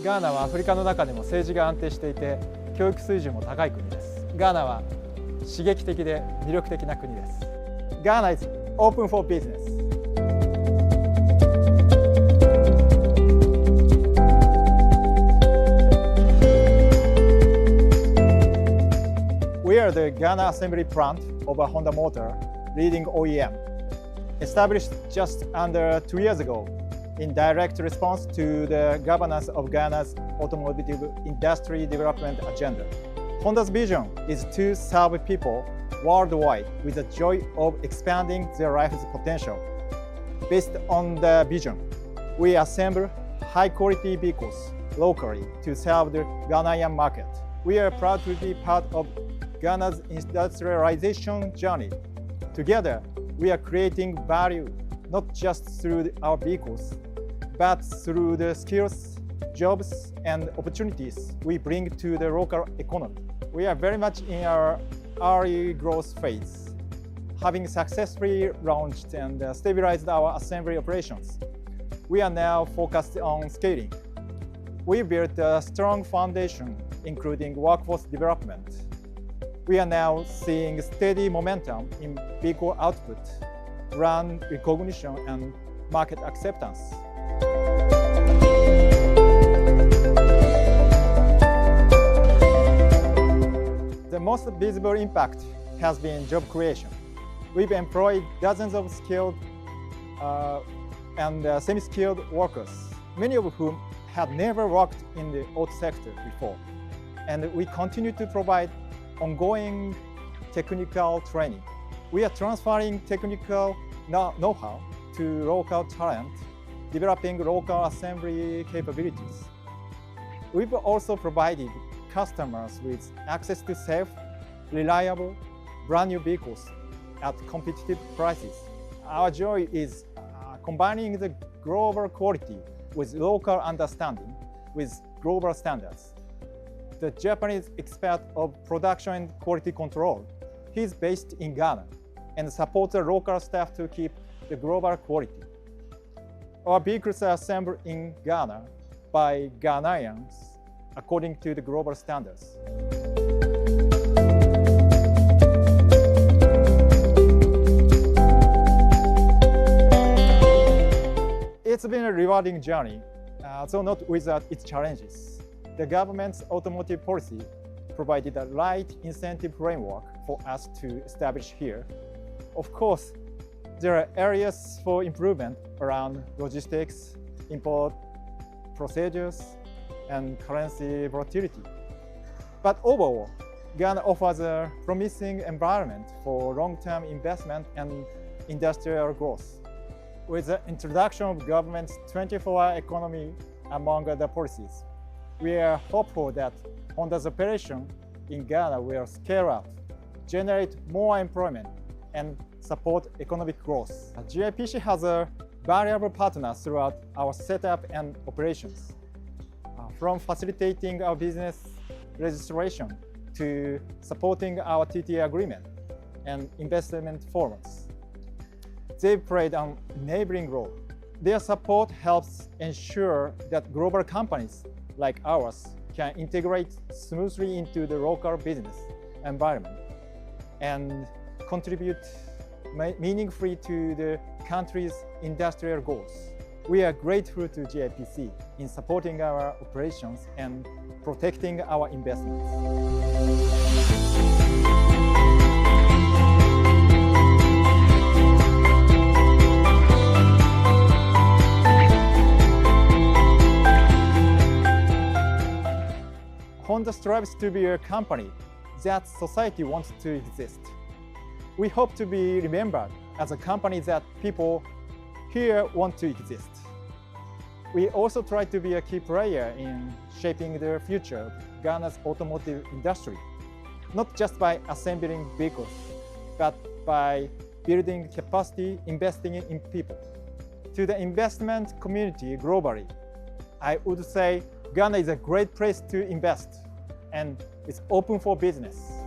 ガーナはアフリカの中でも政治が安定していて、教育水準も高い国です。ガーナは刺激的で魅力的な国です。Ghana is open for business. We are the Ghana assembly plant of a Honda Motor leading OEM, established just under 2 years ago in direct response to the governance of Ghana's automotive industry development agenda. Honda's vision is to serve people worldwide with the joy of expanding their life's potential. Based on the vision, we assemble high-quality vehicles locally to serve the Ghanaian market. We are proud to be part of Ghana's industrialization journey. Together, we are creating value not just through our vehicles, but through the skills, jobs, and opportunities we bring to the local economy. We are very much in our early growth phase, having successfully launched and stabilized our assembly operations. We are now focused on scaling. We built a strong foundation, including workforce development. We are now seeing steady momentum in vehicle output, brand recognition, and market acceptance. The most visible impact has been job creation. We've employed dozens of skilled and semi-skilled workers, many of whom had never worked in the auto sector before. And we continue to provide ongoing technical training. We are transferring technical know-how to local talent, developing local assembly capabilities. We've also provided customers with access to safe, reliable, brand new vehicles at competitive prices. Our joy is combining the global quality with local understanding with global standards. The Japanese expert of production and quality control, he is based in Ghana and supports the local staff to keep the global quality. Our vehicles are assembled in Ghana by Ghanaians according to the global standards. It's been a rewarding journey, though not without its challenges. The government's automotive policy provided a right incentive framework for us to establish here. Of course, there are areas for improvement around logistics, import procedures, and currency volatility. But overall, Ghana offers a promising environment for long-term investment and industrial growth. With the introduction of government's 24-hour economy among other policies, we are hopeful that Honda's operation in Ghana will scale up, generate more employment, and support economic growth. GIPC has a valuable partner throughout our setup and operations, from facilitating our business registration to supporting our TTA agreement and investment forums. They've played an enabling role. Their support helps ensure that global companies like ours can integrate smoothly into the local business environment and contribute meaningfully to the country's industrial goals. We are grateful to GIPC in supporting our operations and protecting our investments. Honda strives to be a company that society wants to exist. We hope to be remembered as a company that people here want to exist. We also try to be a key player in shaping the future of Ghana's automotive industry, not just by assembling vehicles, but by building capacity, investing in people. To the investment community globally, I would say Ghana is a great place to invest and it's open for business.